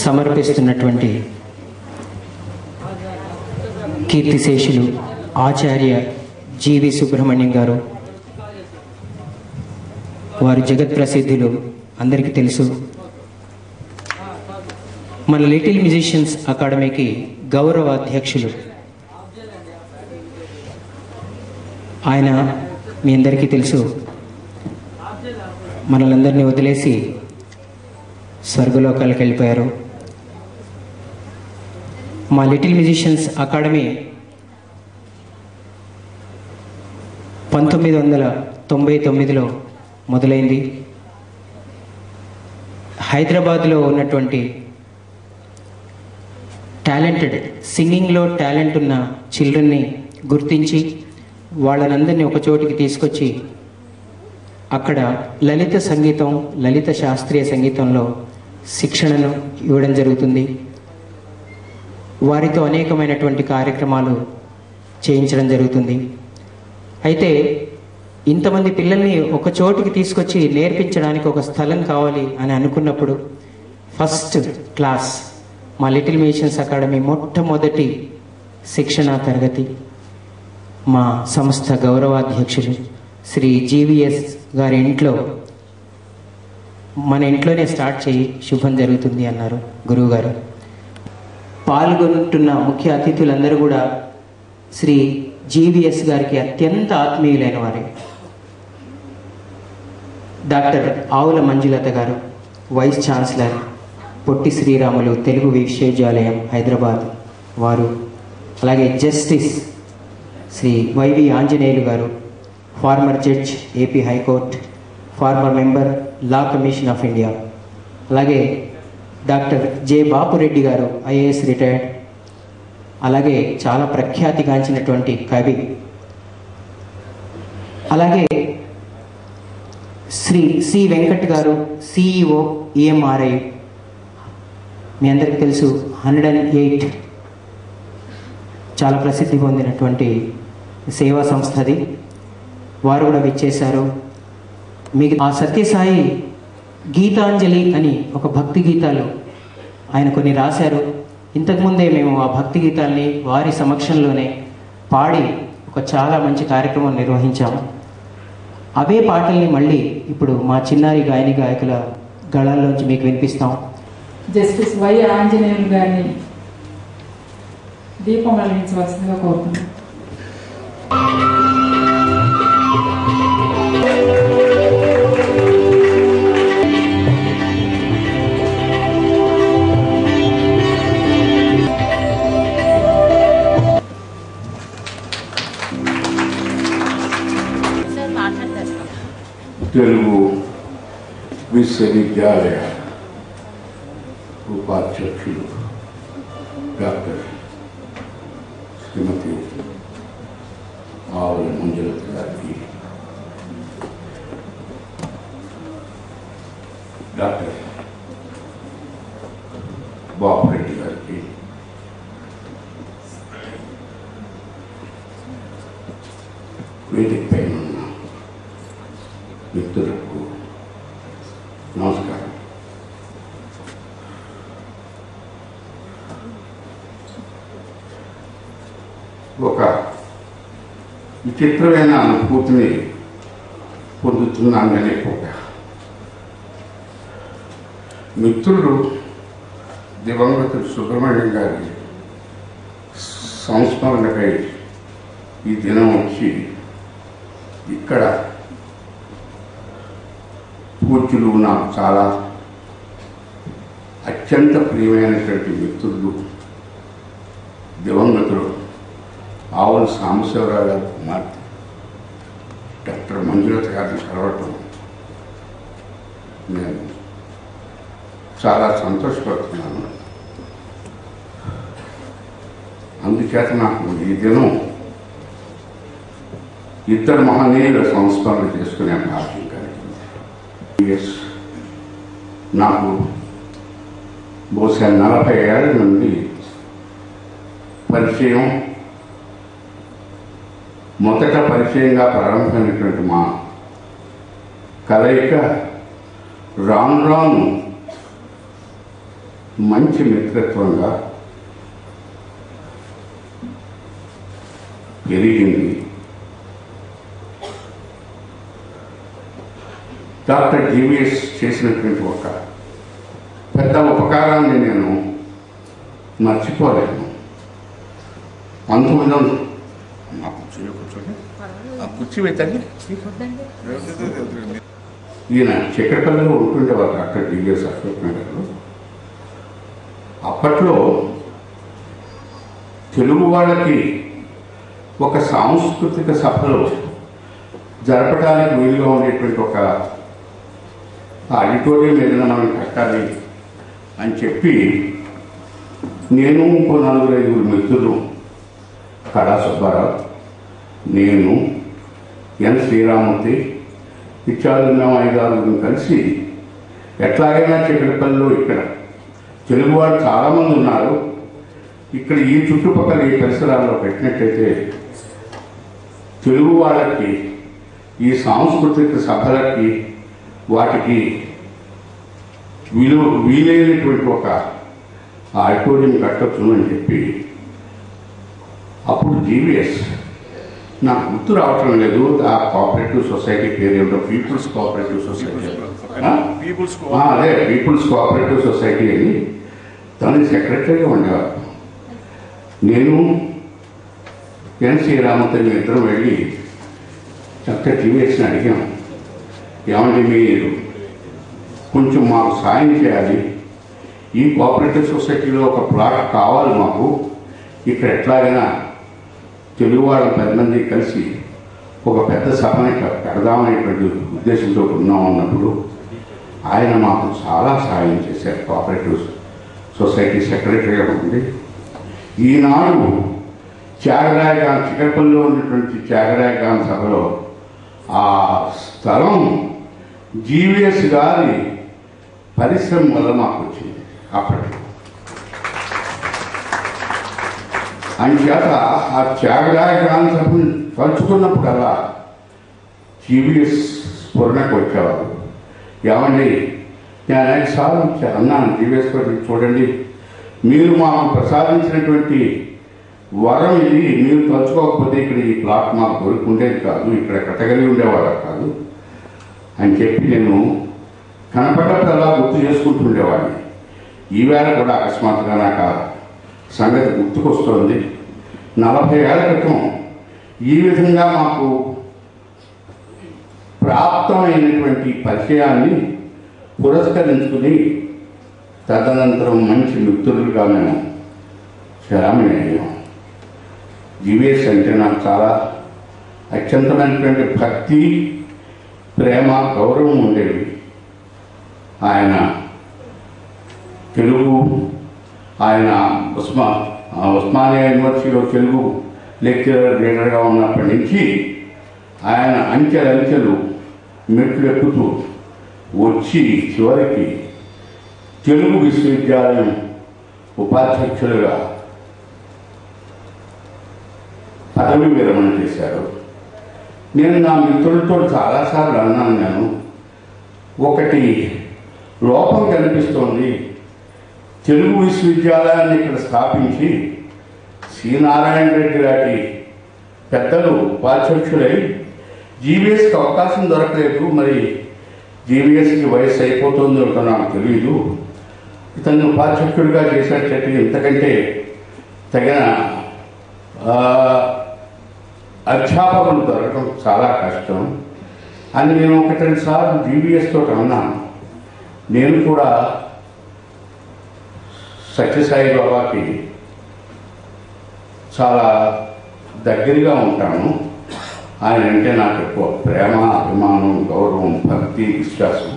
సమర్పిస్తున్నటువంటి కీర్తిశేషులు ఆచార్య జీవి సుబ్రహ్మణ్యం గారు, వారు జగత్ ప్రసిద్ధులు, అందరికీ తెలుసు. మన లిటిల్ మ్యూజిషియన్స్ అకాడమీకి గౌరవ అధ్యక్షులు. ఆయన మీ అందరికీ తెలుసు, మనలందరినీ వదిలేసి స్వర్గలోకాలకు వెళ్ళిపోయారు. మా లిటిల్ మ్యూజిషియన్స్ అకాడమీ 1999లో మొదలైంది. హైదరాబాద్లో ఉన్నటువంటి టాలెంటెడ్, సింగింగ్లో టాలెంట్ ఉన్న చిల్డ్రన్ని గుర్తించి వాళ్ళనందరినీ ఒక చోటికి తీసుకొచ్చి అక్కడ లలిత సంగీతం, లలిత శాస్త్రీయ సంగీతంలో శిక్షణను ఇవ్వడం జరుగుతుంది. వారితో అనేకమైనటువంటి కార్యక్రమాలు చేయించడం జరుగుతుంది. అయితే ఇంతమంది పిల్లల్ని ఒక చోటికి తీసుకొచ్చి నేర్పించడానికి ఒక స్థలం కావాలి అని అనుకున్నప్పుడు ఫస్ట్ క్లాస్ మా లిటిల్ మ్యూజిషియన్స్ అకాడమీ మొట్టమొదటి శిక్షణా తరగతి మా సంస్థ గౌరవాధ్యక్షులు శ్రీ జీవీఎస్ గారి ఇంట్లో, మన ఇంట్లోనే స్టార్ట్ చేయి, శుభం జరుగుతుంది అన్నారు గురువుగారు. పాల్గొంటున్న ముఖ్య అతిథులందరూ కూడా శ్రీ జీవీఎస్ గారికి అత్యంత ఆత్మీయులైన వారే. డాక్టర్ ఆవుల మంజులత గారు, వైస్ ఛాన్సలర్, పొట్టి శ్రీరాములు తెలుగు విశ్వవిద్యాలయం హైదరాబాద్ వారు, అలాగే జస్టిస్ శ్రీ వైవి ఆంజనేయులు గారు, former judge AP high court, former member law commission of India, అలాగే డాక్టర్ జె బాపురెడ్డి గారు ఐఏఎస్ రిటైర్డ్, అలాగే చాలా ప్రఖ్యాతిగాంచినటువంటి కవి, అలాగే శ్రీ సి వెంకట్ గారు సిఇఓ ఈఎంఆర్ఐ, మీ అందరికీ తెలుసు 108 చాలా ప్రసిద్ధి పొందినటువంటి సేవా సంస్థది, వారు కూడా విచ్చేశారు. మీకు ఆ సత్యసాయి గీతాంజలి అని ఒక భక్తి గీతాలు ఆయన కొన్ని రాశారు. ఇంతకుముందే మేము ఆ భక్తి గీతాల్ని వారి సమక్షంలోనే పాడి ఒక చాలా మంచి కార్యక్రమం నిర్వహించాము. అవే పాటల్ని మళ్ళీ ఇప్పుడు మా చిన్నారి గాయని గాయకుల గళాల్లోంచి మీకు వినిపిస్తాం. జస్టిస్ వై ఆంజనేయులు గారిని దీపం వెలిగించవలసిందిగా కోరుతున్నాం. తెలుగు విశ్వవిద్యాలయ ఉపాధ్యక్షులు డాక్టర్ శ్రీమతి ఆవుల మంజులత గారికి, డాక్టర్ బాపురెడ్డి గారికి, వేదిక పైన ఉన్న మిత్రులకు నమస్కారం. ఒక విచిత్రమైన అనుభూతిని పొందుతున్నాననే పూట మిత్రులు దివంగతుడు సుబ్రహ్మణ్యం గారి సంస్మరణకై ఈ దినం వచ్చి ఇక్కడ పూజ్యులు నాకు చాలా అత్యంత ప్రియమైనటువంటి మిత్రులు దివంగతులు ఆవుల సాంబశివరావు గారి కుమార్తె డాక్టర్ మంజులత గారిని కలవటం నేను చాలా సంతోషపడుతున్నాను. అందుచేత నాకు ఈ దినం ఇద్దరు మహనీయుల సంస్మరణ చేసుకునే భాగ్యం కలిగింది. నాకు బహుశా 40 ఏళ్ళ నుండి పరిచయం, మొదట పరిచయంగా ప్రారంభమైనటువంటి మా కలయిక రాను రాను మంచి మిత్రత్వంగా పెరిగింది. డాక్టర్ జీవీఎస్ చేసినటువంటి ఒక పెద్ద ఉపకారాన్ని నేను మర్చిపోలేను. 1900 కుర్చీ పెట్టండి. ఈయన చక్రపల్లిలో ఉంటుండేవారు డాక్టర్ జీవీఎస్ అశోక్ నగర్లో. అప్పట్లో తెలుగు వాళ్ళకి ఒక సాంస్కృతిక సభలో జరపడానికి వీలుగా ఉండేటువంటి ఒక ఆడిటోరియం ఏదైనా మనం కట్టాలి అని చెప్పి నేను ఇంకో 4-5 మిత్రులు, కళా సుబ్బారావు, నేను, ఎన్ శ్రీరామూర్తి ఇత్యాదులు మేము 5-6 కలిసి ఎట్లాగైనా చక్రపల్లిలో ఇక్కడ తెలుగువాడు చాలామంది ఉన్నారు, ఇక్కడ ఈ చుట్టుపక్కల ఈ పరిసరాల్లో పెట్టినట్టయితే తెలుగు వాళ్ళకి ఈ సాంస్కృతిక సభలకి వాటికి వీలైనటువంటి ఒక ఆడిటోరియం కట్టొచ్చు అని చెప్పి అప్పుడు జీవీఎస్ నాకు గుర్తు రావటం లేదు. ఆ కోఆపరేటివ్ సొసైటీ పేరు ఏమిటో, పీపుల్స్ కోఆపరేటివ్ సొసైటీ, అదే పీపుల్స్ కోఆపరేటివ్ సొసైటీ అని దానికి సెక్రటరీగా ఉండేవారు. నేను ఎన్ శ్రీరామూర్తి ఇద్దరం వెళ్ళి డాక్టర్ జీవీఎస్ని అడిగాం, ఏమంటే మీరు కొంచెం మాకు సాయం చేయాలి, ఈ కోఆపరేటివ్ సొసైటీలో ఒక ప్లాట్ కావాలి మాకు, ఇక్కడ ఎట్లాగైనా తెలుగు వాళ్ళ 10 మంది కలిసి ఒక పెద్ద సభని పెడదామనేటువంటి ఉద్దేశంతో ఉన్నాం అన్నప్పుడు ఆయన మాకు చాలా సాయం చేశారు. కోఆపరేటివ్ సొసైటీ సెక్రటరీగా ఉంది. ఈనాడు త్యాగరాయ గాన్ చిక్కడపల్లిలో ఉన్నటువంటి త్యాగరాయ గాన్ సభలో ఆ స్థలం జీవీఎస్ గారి పరిశ్రమ వల్ల మాకు వచ్చింది. అప్పట్లో అంచేత ఆ త్యాగరాయ గాన్ సభను తలుచుకున్నప్పుడల్లా జీవీఎస్ స్ఫురణకు వచ్చేవారు. ఏమండి నేను అనేక సార్లు అన్నాను జీవీఎస్ గారు, చూడండి మీరు మాకు ప్రసాదించినటువంటి వరం ఇది, మీరు తలుచుకోకపోతే ఇక్కడ ఈ ప్లాట్ మాకు దొరుకుండేది కాదు, ఇక్కడ కట్టగలిగి ఉండేవాళ్ళ కాదు అని చెప్పి నేను కనపడ్డప్పుడల్లా గుర్తు చేసుకుంటుండేవాడిని. ఈవేళ కూడా అకస్మాత్తుగా నాకు ఆ సంగతి గుర్తుకొస్తోంది. 40 ఏళ్ల క్రితం ఈ విధంగా మాకు ప్రాప్తమైనటువంటి పరిచయాన్ని పురస్కరించుకుని తదనంతరం మంచి మిత్రులుగా మేము చలామణి అయ్యాం. జీవీఎస్ అంటే నాకు చాలా అత్యంతమైనటువంటి భక్తి, ప్రేమ, గౌరవం ఉండేవి. ఆయన తెలుగు, ఆయన ఉస్మానియా యూనివర్సిటీలో తెలుగు లెక్చరర్ లీడర్గా ఉన్నప్పటి నుంచి ఆయన అంచెలంచెలు మెట్లు ఎక్కుతూ వచ్చి చివరికి తెలుగు విశ్వవిద్యాలయం ఉపాధ్యక్షులుగా పదవి విరమణ చేశారు. నేను నా మిత్రులతో చాలాసార్లు అన్నాను, నేను ఒకటి లోపం కనిపిస్తోంది, తెలుగు విశ్వవిద్యాలయాన్ని ఇక్కడ స్థాపించి సి నారాయణ రెడ్డి లాంటి పెద్దలు ఉపాధ్యక్షులై జీవీఎస్కి అవకాశం దొరకలేదు, మరి జీవీఎస్కి వయస్సు అయిపోతుందో నాకు తెలియదు, ఇతను ఉపాధ్యక్షుడిగా చేసినట్టు ఇంతకంటే తగిన అధ్యాపకులు దొరకడం చాలా కష్టం అని నేను 1-2 సార్లు జీవీఎస్ తోటి అన్నాను. నేను కూడా సత్యసాయి బాబాకి చాలా దగ్గరగా ఉంటాను, ఆయన అంటే నాకు ఎక్కువ ప్రేమ, అభిమానం, గౌరవం, భక్తి, విశ్వాసం.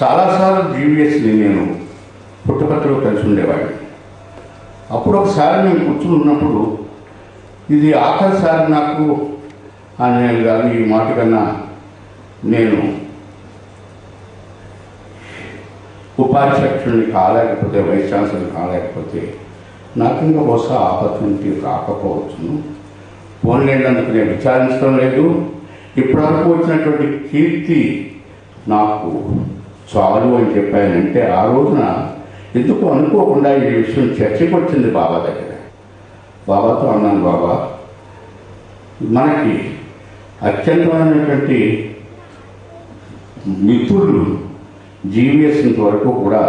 చాలాసార్లు జీవీఎస్ని నేను పుట్టపర్తిలో కలిసి ఉండేవాడిని. అప్పుడు ఒకసారి మేము కూర్చుని ఉన్నప్పుడు, ఇది ఆఖరిసారి నాకు అనిల్ గారు ఈ మాట కన్నా నేను ఉపాధ్యక్షుడిని కాలేకపోతే, వైస్ ఛాన్సలర్ కాలేకపోతే నాకు ఇంకా బహుశా ఆపర్చునిటీ రాకపోవచ్చును. ఫోన్ లేనందుకు నేను విచారించడం లేదు, ఇప్పటివరకు వచ్చినటువంటి కీర్తి నాకు చాలు అని చెప్పానంటే ఆ రోజున ఎందుకు అనుకోకుండా ఈ విషయం చర్చకు వచ్చింది బాబా దగ్గర. బాబాతో అన్నాను, బాబా మనకి అత్యంతమైనటువంటి మిత్రులు జీవీఎస్ వరకు కూడా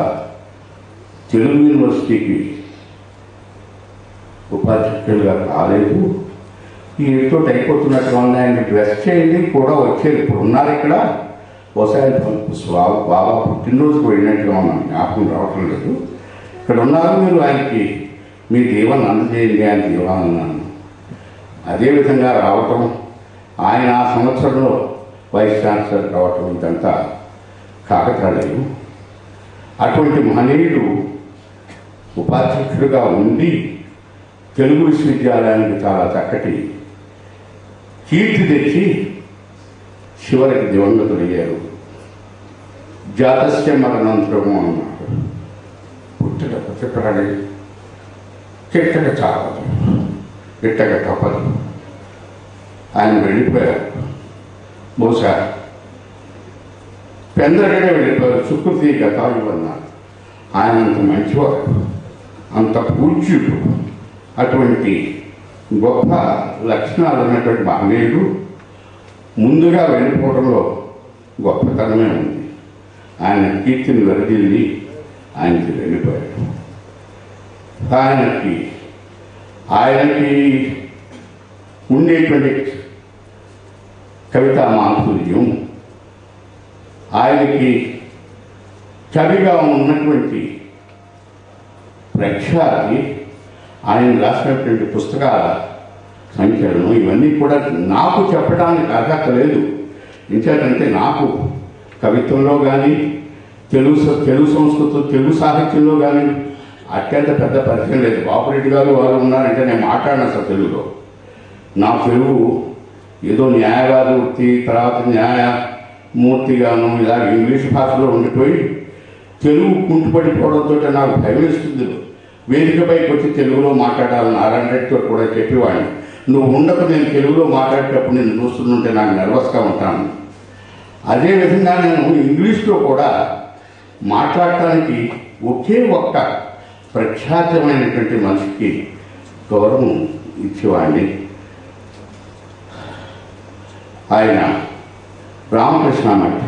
తెలుగు యూనివర్సిటీకి ఉపాధ్యాయులుగా కాలేదు. ఈ ఏదో అయిపోతున్నట్టుగా ఆయన డ్రెస్ చేయండి కూడా వచ్చేది. ఇప్పుడు ఉన్నారు ఇక్కడ, ఒకసారి బాబా పుట్టినరోజుకు వెళ్ళినట్టుగా ఉన్నాను, జ్ఞాపకం రావటం లేదు. ఇక్కడ ఉన్నారు, మీరు ఆయనకి మీ దీవెన అందజేయండి ఆయన దీవెన అన్నాను. అదేవిధంగా రావటం, ఆయన ఆ సంవత్సరంలో వైస్ ఛాన్సలర్ కావటం ఇదంతా కాకతాళీయం. అటువంటి మహనీయుడు ఉపాధ్యక్షుడిగా ఉండి తెలుగు విశ్వవిద్యాలయానికి చాలా చక్కటి కీర్తి తెచ్చి చివరికి దివంగతులయ్యారు. జాతస్య మరణంతరము అన్నాడు. పుట్టక పుట్టపడాలి, చెట్టక చావదు, ఎట్టక తప్పదు. ఆయన వెళ్ళిపోయారు. బహుశా పెందరగానే వెళ్ళిపోయారు. సుకృతి గతాలు అన్నారు. ఆయన అంత మంచివారు, అంత పూజ్యుడు, అటువంటి గొప్ప లక్షణాలు ఉన్నటువంటి మహనీయుడు ముందుగా వెళ్ళిపోవడంలో గొప్పతనమే ఉంది. ఆయన కీర్తిని వెరదిల్లి ఆయనకి వెళ్ళిపోయాడు. ఆయనకి ఉండేటువంటి కవితా మాధుర్యం, ఆయనకి కవిగా ఉన్నటువంటి ప్రఖ్యాతి, ఆయన రాసినటువంటి పుస్తకాల సంఖ్యలను ఇవన్నీ కూడా నాకు చెప్పడానికి అర్హత లేదు. ఇంకేంటంటే నాకు కవిత్వంలో కానీ తెలుగు సంస్కృతం తెలుగు సాహిత్యంలో కానీ అత్యంత పెద్ద పరిచయం లేదు. బాపురెడ్డి గారు వారు ఉన్నారంటే నేను మాట్లాడిన అసలు తెలుగులో. నా తెలుగు ఏదో న్యాయవాది వృత్తి, తర్వాత న్యాయమూర్తిగాను ఇలా ఇంగ్లీష్ భాషలో ఉండిపోయి తెలుగు కుంటుపడిపోవడంతో నాకు భయం వేస్తుంది. వేదికపైకి వచ్చి తెలుగులో మాట్లాడాలని నారాయణ రెడ్డితో కూడా చెప్పేవాడిని. నువ్వు ఉండకు, నేను తెలుగులో మాట్లాడేటప్పుడు నేను చూస్తుంటే నాకు నర్వస్గా ఉంటాను. అదేవిధంగా నేను ఇంగ్లీష్లో కూడా మాట్లాడటానికి ఒకే ఒక్క ప్రఖ్యాతమైనటువంటి మనిషికి గౌరవం ఇచ్చేవాడిని. ఆయన రామకృష్ణ మఠ్